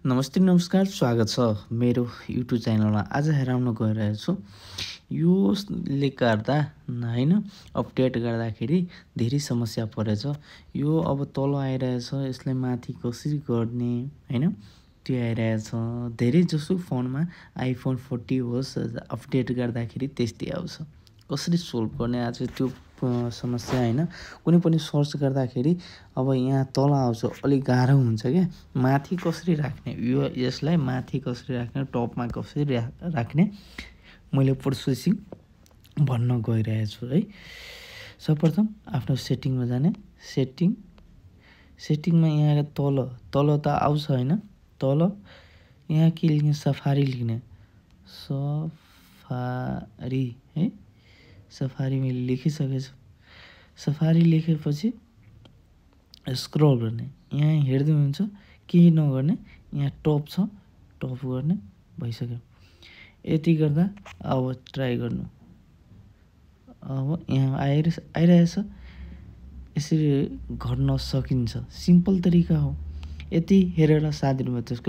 नमस्ते नमस्कार स्वागत छ मेरो युट्युब च्यानलमा। आज हेराउन गइरहेको छु योले गर्दा हैन अपडेट गर्दाखेरि धेरै समस्या परेछ। यो अब तल आइरहेछ, यसलाई माथि कसरी गर्ने हैन त्यो आइरहेछ। धेरै जसो फोनमा आइफोन 40 होस् अपडेट गर्दाखेरि त्यस्तै आउँछ। कसरी सोल्भ गर्ने आज त्यो समस्या हैन। कुनै पनि सर्च गर्दाखेरि अब यहाँ तल आउँछ, अलिक गाह्रो हुन्छ क्या। माथि कसरी राख्ने, यसलाई माथि कसरी राख्ने, टपमा कसरी राख्ने मैले प्रोसेसिङ भन्न गइरहेछु है। सर्वप्रथम आफ्नो सेटिङमा जाने, सेटिङमा यहाँ तल त आउँछ हैन, तल यहाँ के लेख्ने, सफारी लेख्ने, सफारी है। सफारी मैले लेखिसकेको छु। सफारी लेखेपछि स्क्रल गर्ने, यहाँ हेर्दै हुन्छ, केही नगर्ने, यहाँ टप छ, टप गर्ने भइसक्यो। यति गर्दा अब ट्राई गर्नु। अब यहाँ आइरहेछ, यसरी गर्न सकिन्छ। सिम्पल तरिका हो। यति हेरेर साथ दिनुभयो त्यसको